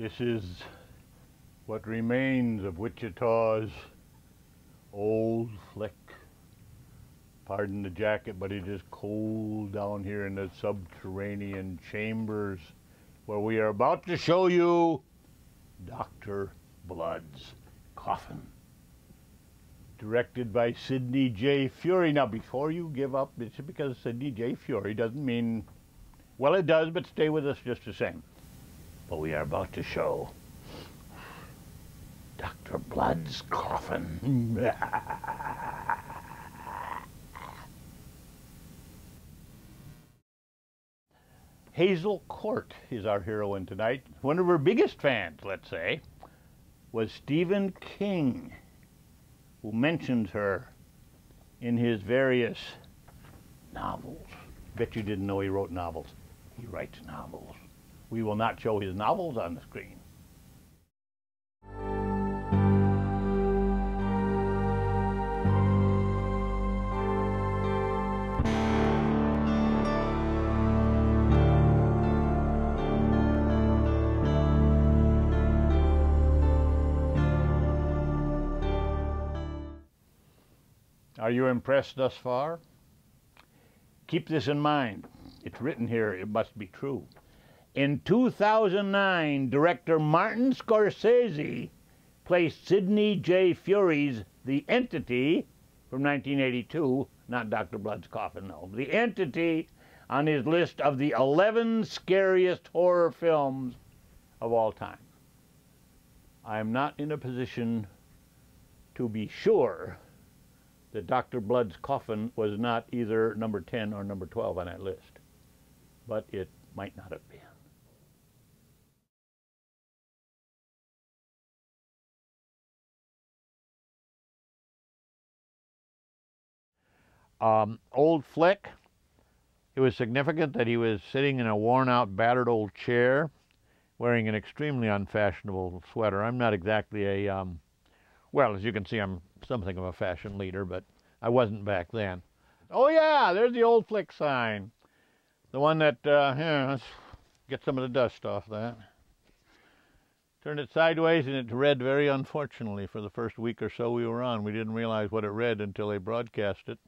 This is what remains of Wichita's old flick. Pardon the jacket, but it is cold down here in the subterranean chambers where we are about to show you Dr. Blood's Coffin. Directed by Sidney J. Furie. Now, before you give up, it's because Sidney J. Furie doesn't mean, well, it does, but stay with us just the same. But we are about to show Dr. Blood's Coffin. Hazel Court is our heroine tonight. One of her biggest fans, let's say, was Stephen King, who mentions her in his various novels. Bet you didn't know he wrote novels. He writes novels. We will not show his novels on the screen. Are you impressed thus far? Keep this in mind. It's written here, it must be true. In 2009, director Martin Scorsese placed Sidney J. Furie's The Entity from 1982, not Dr. Blood's Coffin, no, The Entity on his list of the 11 scariest horror films of all time. I am not in a position to be sure that Dr. Blood's Coffin was not either number 10 or number 12 on that list, but it might not have been. Old flick. It was significant that he was sitting in a worn-out, battered old chair, wearing an extremely unfashionable sweater. I'm not exactly a, well, as you can see, I'm something of a fashion leader, but I wasn't back then. Oh yeah, there's the old flick sign. The one that, here, let's get some of the dust off that. Turned it sideways and it read very unfortunately for the first week or so we were on. We didn't realize what it read until they broadcast it.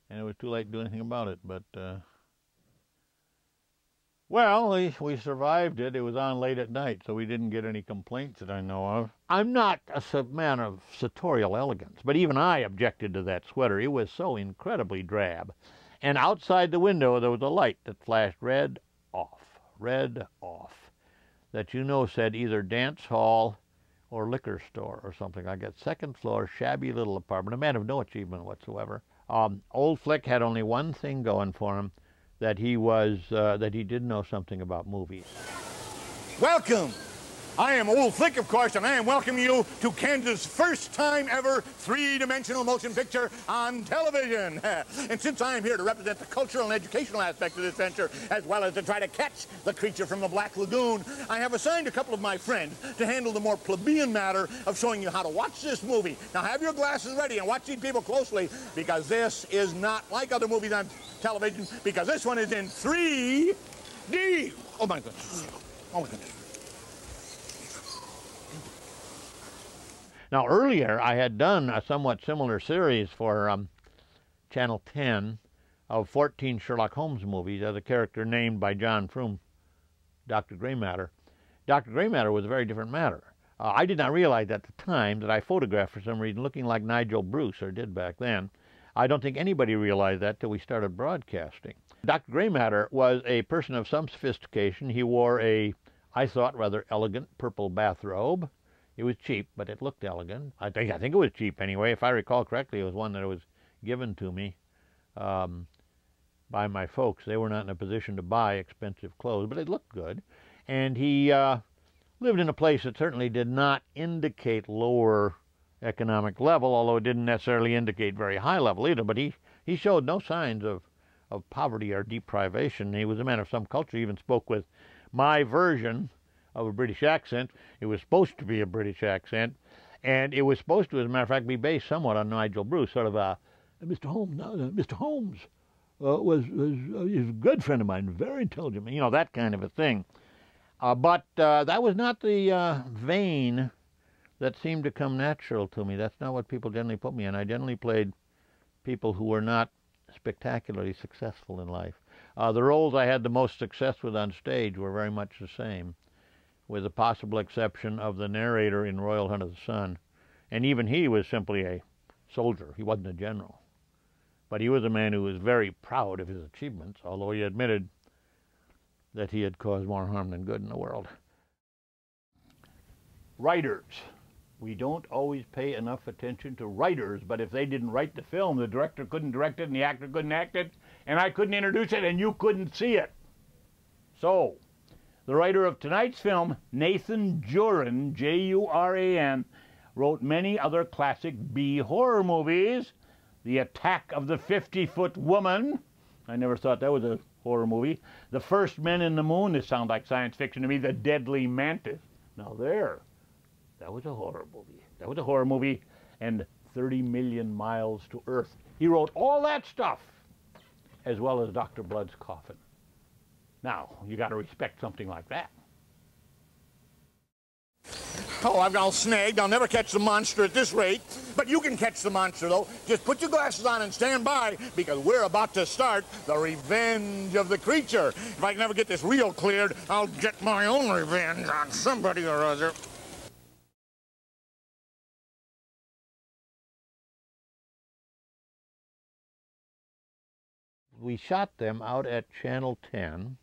And it was too late to do anything about it, but, well, we survived it. It was on late at night, so we didn't get any complaints that I know of. I'm not a man of sartorial elegance, but even I objected to that sweater. It was so incredibly drab. And outside the window, there was a light that flashed red off, that you know said either dance hall or liquor store or something like that. Second floor, shabby little apartment, a man of no achievement whatsoever. Old flick had only one thing going for him, that he did know something about movies. Welcome. I am Old Flick, of course, and I am welcoming you to Kansas' first time ever three-dimensional motion picture on television. And since I am here to represent the cultural and educational aspect of this venture, as well as to try to catch the creature from the Black Lagoon, I have assigned a couple of my friends to handle the more plebeian matter of showing you how to watch this movie. Now have your glasses ready and watch these people closely, because this is not like other movies on television, because this one is in 3D. Oh my goodness. Oh my goodness. Now, earlier, I had done a somewhat similar series for Channel 10 of 14 Sherlock Holmes movies as a character named by John Froome, Dr. Grey Matter. Dr. Grey Matter was a very different matter. I did not realize at the time that I photographed, for some reason, looking like Nigel Bruce, or did back then. I don't think anybody realized that till we started broadcasting. Dr. Grey Matter was a person of some sophistication. He wore a, I thought, rather elegant purple bathrobe. It was cheap, but it looked elegant. I think it was cheap anyway. If I recall correctly, it was one that was given to me by my folks. They were not in a position to buy expensive clothes, but it looked good. And he lived in a place that certainly did not indicate lower economic level, although it didn't necessarily indicate very high level either. But he showed no signs of poverty or deprivation. He was a man of some culture. He even spoke with my version of a British accent. It was supposed to be a British accent, and it was supposed to, as a matter of fact, be based somewhat on Nigel Bruce, sort of a Mr. Holmes. Mr. Holmes is a good friend of mine, very intelligent, you know, that kind of a thing. But that was not the vein that seemed to come natural to me. That's not what people generally put me in. I generally played people who were not spectacularly successful in life. The roles I had the most success with on stage were very much the same, with the possible exception of the narrator in Royal Hunt of the Sun. And even he was simply a soldier. He wasn't a general. But he was a man who was very proud of his achievements, although he admitted that he had caused more harm than good in the world. Writers. We don't always pay enough attention to writers, but if they didn't write the film, the director couldn't direct it, and the actor couldn't act it, and I couldn't introduce it, and you couldn't see it. So, the writer of tonight's film, Nathan Juran, J-U-R-A-N, wrote many other classic B horror movies. The Attack of the 50-Foot Woman. I never thought that was a horror movie. The First Men in the Moon. This sounds like science fiction to me. The Deadly Mantis. Now there. That was a horror movie. That was a horror movie. And 30 Million Miles to Earth. He wrote all that stuff, as well as Dr. Blood's Coffin. Now, you got to respect something like that. Oh, I've got all snagged. I'll never catch the monster at this rate. But you can catch the monster, though. Just put your glasses on and stand by, because we're about to start the revenge of the creature. If I can ever get this reel cleared, I'll get my own revenge on somebody or other. We shot them out at Channel 10,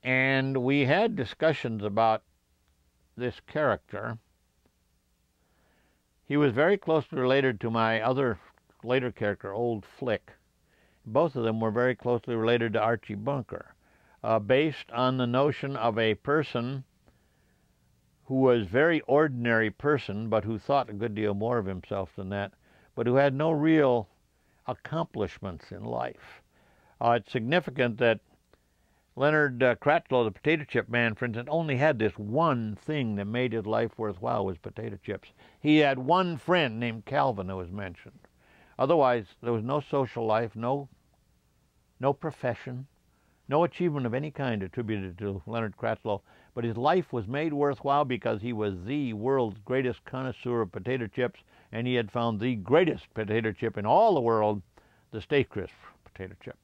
and we had discussions about this character. He was very closely related to my other later character, Old Flick. Both of them were very closely related to Archie Bunker, based on the notion of a person who was a very ordinary person, but who thought a good deal more of himself than that, but who had no real accomplishments in life. It's significant that Leonard Kratzlow, the potato chip man, for instance, only had this one thing that made his life worthwhile, was potato chips. He had one friend named Calvin that was mentioned. Otherwise, there was no social life, no profession, no achievement of any kind attributed to Leonard Kratzlow. But his life was made worthwhile because he was the world's greatest connoisseur of potato chips, and he had found the greatest potato chip in all the world, the Stay Crisp potato chip.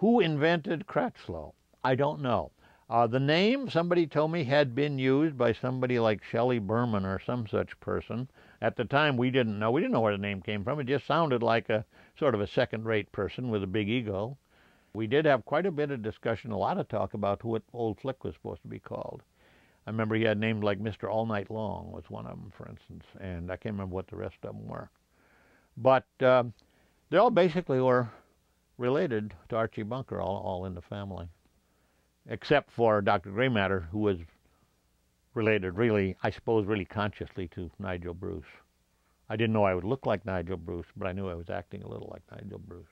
Who invented Kratzlow? I don't know. The name, somebody told me, had been used by somebody like Shelley Berman or some such person. At the time, we didn't know. We didn't know where the name came from. It just sounded like a sort of a second-rate person with a big ego. We did have quite a bit of discussion, a lot of talk about who Old Flick was supposed to be called. I remember he had names like Mr. All Night Long was one of them, for instance, and I can't remember what the rest of them were. But they all basically were related to Archie Bunker, all in the family, except for Dr. Grey Matter, who was related really, I suppose, really consciously to Nigel Bruce. I didn't know I would look like Nigel Bruce, but I knew I was acting a little like Nigel Bruce.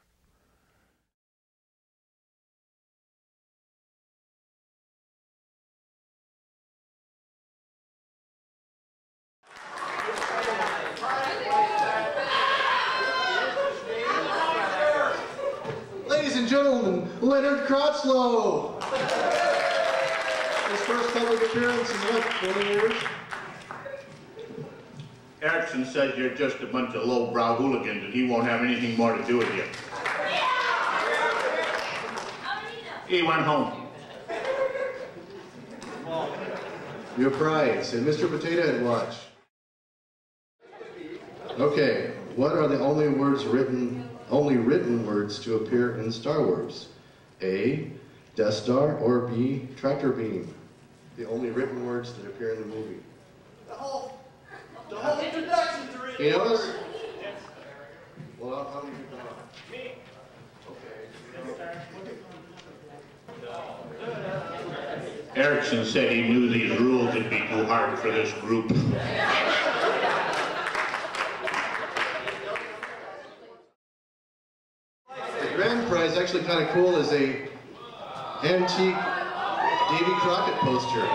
Ladies and gentlemen, Leonard Kratzlow. His first public appearance in what, 20 years? Erickson says you're just a bunch of low-brow hooligans and he won't have anything more to do with you. He went home. Your prize, and Mr. Potato Head watch. Okay, what are the only written words to appear in Star Wars? A, Death Star, or B, Tractor Beam? The only written words that appear in the movie. The whole introduction to read. You know this? Well, how many people are? Me. Okay. Erickson said he knew these rules would be too hard for this group. The grand prize, actually kind of cool, is a antique Davy Crockett poster.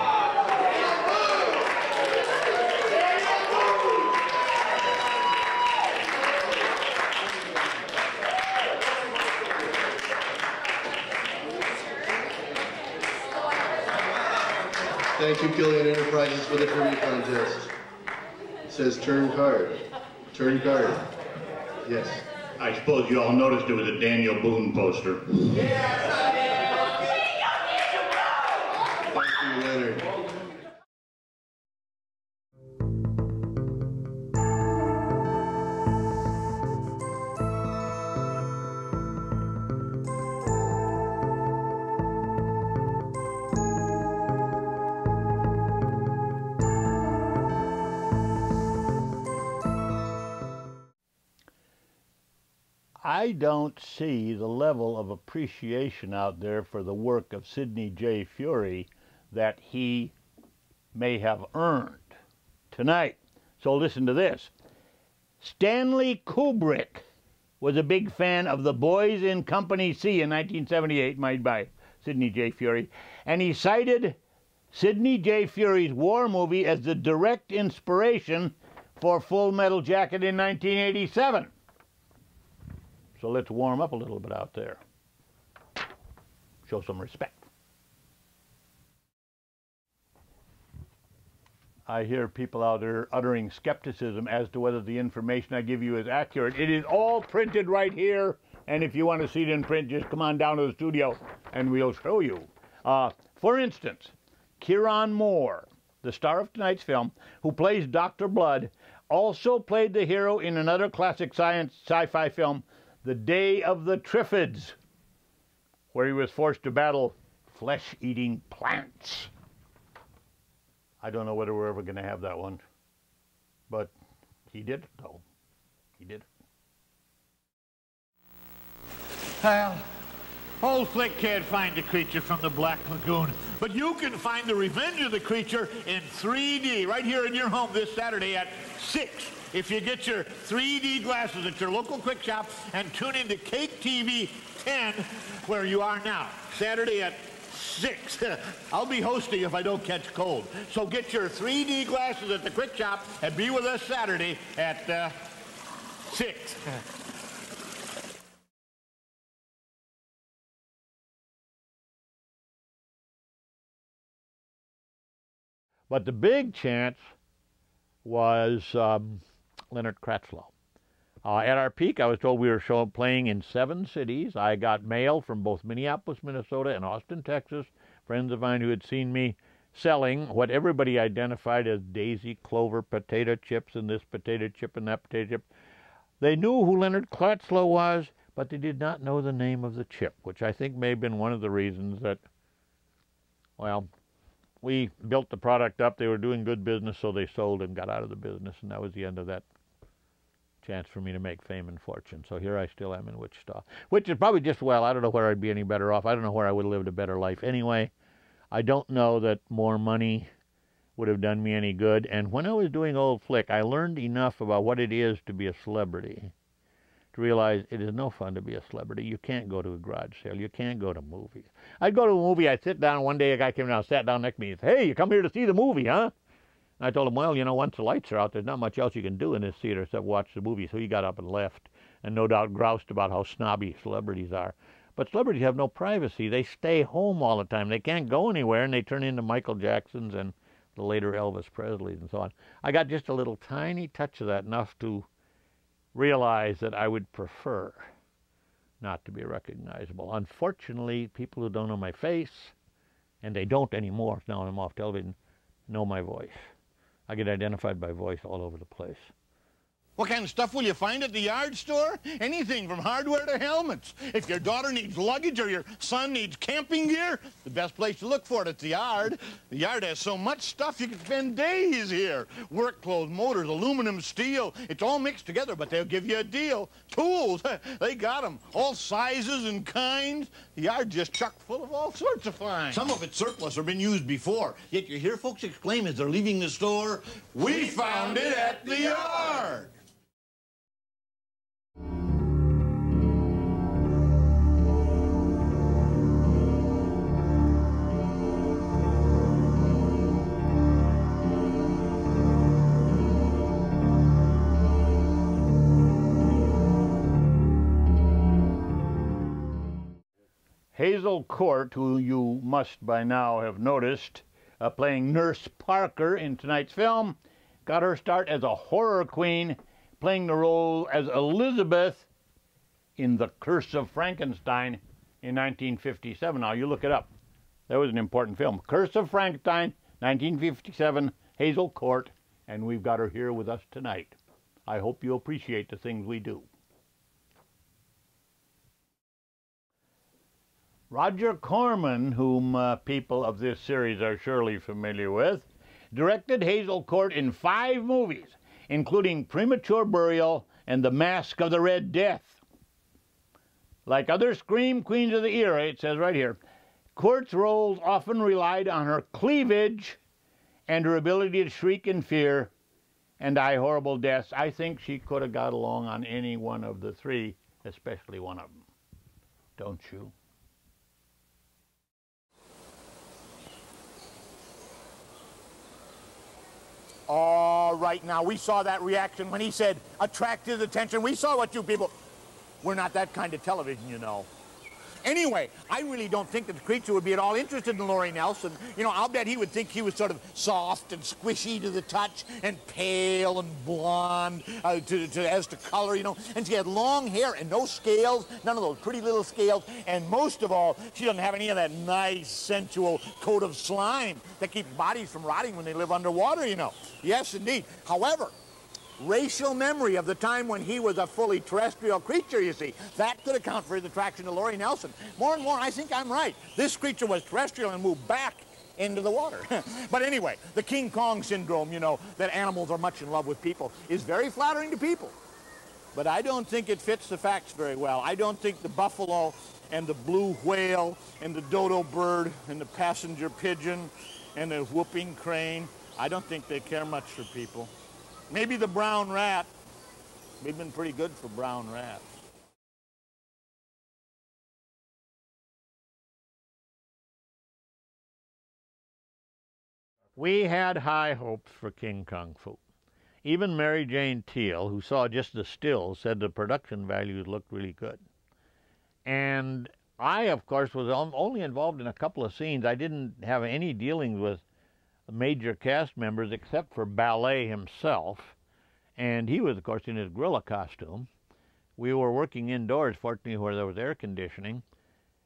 Thank you, Killian Enterprises, for the trivia contest. It says turn card. Turn card. Yes. I suppose you all noticed it was a Daniel Boone poster. Thank you, Leonard. I don't see the level of appreciation out there for the work of Sidney J. Furie that he may have earned tonight. So listen to this. Stanley Kubrick was a big fan of The Boys in Company C in 1978, made by Sidney J. Furie, and he cited Sidney J. Furie's war movie as the direct inspiration for Full Metal Jacket in 1987. So let's warm up a little bit out there. Show some respect. I hear people out there uttering skepticism as to whether the information I give you is accurate. It is all printed right here, and if you want to see it in print, just come on down to the studio and we'll show you. For instance, Kieran Moore, the star of tonight's film, who plays Dr. Blood, also played the hero in another classic sci-fi film, The Day of the Triffids, where he was forced to battle flesh-eating plants. I don't know whether we're ever going to have that one, but he did it, though. He did it. Well, old Flick can't find the creature from the Black Lagoon, but you can find the Revenge of the Creature in 3D right here in your home this Saturday at 6. If you get your 3D glasses at your local Quick Shop and tune into Cake TV 10, where you are now, Saturday at 6. I'll be hosting if I don't catch cold. So get your 3D glasses at the Quick Shop and be with us Saturday at 6. But the big chance was Leonard Kratzlow. At our peak, I was told we were playing in 7 cities. I got mail from both Minneapolis, Minnesota, and Austin, Texas, friends of mine who had seen me selling what everybody identified as daisy clover potato chips and this potato chip and that potato chip. They knew who Leonard Kratzlow was, but they did not know the name of the chip, which I think may have been one of the reasons that, well, we built the product up. They were doing good business, so they sold and got out of the business, and that was the end of that chance for me to make fame and fortune. So here I still am in Wichita, which is probably just, well, I don't know where I'd be any better off. I don't know where I would have lived a better life anyway. I don't know that more money would have done me any good. And when I was doing Old Flick, I learned enough about what it is to be a celebrity to realize it is no fun to be a celebrity. You can't go to a garage sale. You can't go to movies. I'd go to a movie. I'd sit down. One day a guy came down, sat down next to me. He said, "Hey, you come here to see the movie, huh?" And I told him, "Well, you know, once the lights are out, there's not much else you can do in this theater except watch the movie." So he got up and left, and no doubt groused about how snobby celebrities are. But celebrities have no privacy. They stay home all the time. They can't go anywhere, and they turn into Michael Jacksons and the later Elvis Presleys and so on. I got just a little tiny touch of that, enough to realize that I would prefer not to be recognizable. Unfortunately, people who don't know my face, and they don't anymore now I'm off television, know my voice. I get identified by voice all over the place. What kind of stuff will you find at the yard store? Anything from hardware to helmets. If your daughter needs luggage or your son needs camping gear, the best place to look for it at the yard. The yard has so much stuff you can spend days here. Work clothes, motors, aluminum, steel. It's all mixed together, but they'll give you a deal. Tools, they got them. All sizes and kinds. The yard's just chock full of all sorts of finds. Some of it's surplus or been used before. Yet you hear folks exclaim as they're leaving the store, "We found it at the yard!" Hazel Court, who you must by now have noticed, playing Nurse Parker in tonight's film. Got her start as a horror queen, playing the role as Elizabeth in The Curse of Frankenstein in 1957. Now, you look it up. That was an important film. Curse of Frankenstein, 1957, Hazel Court, and we've got her here with us tonight. I hope you appreciate the things we do. Roger Corman, whom people of this series are surely familiar with, directed Hazel Court in 5 movies, including Premature Burial and The Mask of the Red Death. Like other scream queens of the era, it says right here, Court's roles often relied on her cleavage and her ability to shriek in fear and die horrible deaths. I think she could have got along on any one of the 3, especially one of them. Don't you? All right, now, we saw that reaction when he said, attracted attention. We saw what you people... We're not that kind of television, you know. Anyway, I really don't think that the creature would be at all interested in Laurie Nelson. You know, I'll bet he would think he was sort of soft and squishy to the touch and pale and blonde as to color, you know. And she had long hair and no scales, none of those pretty little scales. And most of all, she doesn't have any of that nice, sensual coat of slime that keeps bodies from rotting when they live underwater, you know. Yes, indeed. However, racial memory of the time when he was a fully terrestrial creature, you see. That could account for his attraction to Laurie Nelson. More and more, I think I'm right. This creature was terrestrial and moved back into the water. But anyway, the King Kong syndrome, you know, that animals are much in love with people, is very flattering to people. But I don't think it fits the facts very well. I don't think the buffalo and the blue whale and the dodo bird and the passenger pigeon and the whooping crane, I don't think they care much for people. Maybe the brown rat. We've been pretty good for brown rats. We had high hopes for King Kong Fu. Even Mary Jane Teal, who saw just the stills, said the production values looked really good. And I, of course, was only involved in a couple of scenes. I didn't have any dealings with major cast members except for Ballet himself, and he was, of course, in his gorilla costume. We were working indoors, fortunately, where there was air conditioning,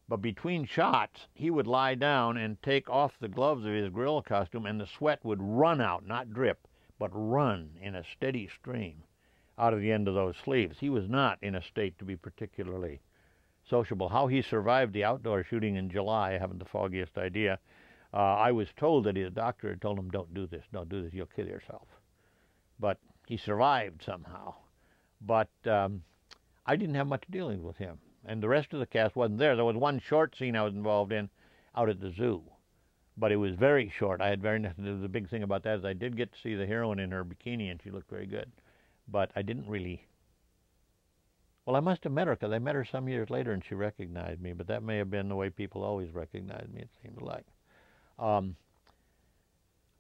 but between shots he would lie down and take off the gloves of his gorilla costume, and the sweat would run out, not drip, but run in a steady stream out of the end of those sleeves. He was not in a state to be particularly sociable. How he survived the outdoor shooting in July, I haven't the foggiest idea. I was told that his doctor had told him, don't do this, you'll kill yourself. But he survived somehow. But I didn't have much dealings with him. And the rest of the cast wasn't there. There was one short scene I was involved in out at the zoo. But it was very short. I had very nothing. The big thing about that is I did get to see the heroine in her bikini, and she looked very good. But I didn't really... Well, I must have met her, because I met her some years later, and she recognized me. But that may have been the way people always recognized me, it seemed like.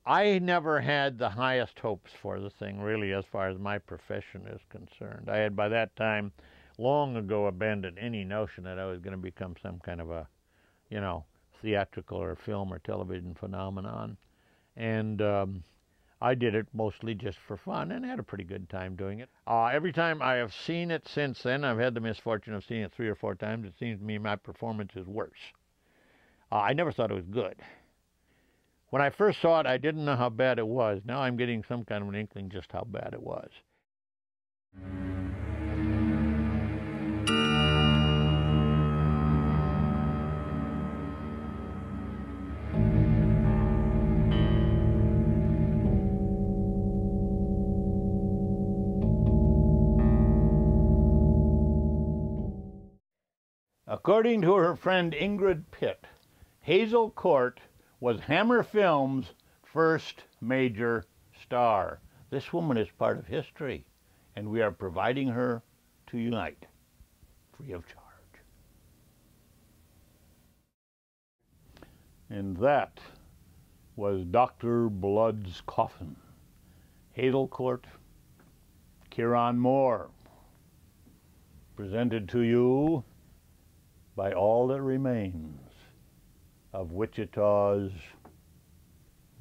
I never had the highest hopes for the thing, really, as far as my profession is concerned. I had, by that time, long ago abandoned any notion that I was going to become some kind of a, you know, theatrical or film or television phenomenon. And I did it mostly just for fun and had a pretty good time doing it. Every time I have seen it since then, I've had the misfortune of seeing it 3 or 4 times, it seems to me my performance is worse. I never thought it was good. When I first saw it, I didn't know how bad it was. Now I'm getting some kind of an inkling just how bad it was. According to her friend Ingrid Pitt, Hazel Court was Hammer Films' first major star. This woman is part of history, and we are providing her to unite, free of charge. And that was Dr. Blood's Coffin. Hazel Court, Kieran Moore, presented to you by All That Remains of Wichita's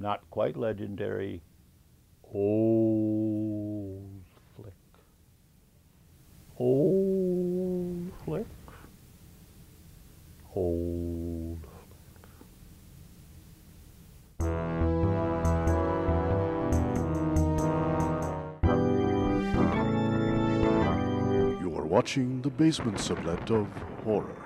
not quite legendary, old flick. Old flick. Old flick. You are watching the Basement Sublet of Horror.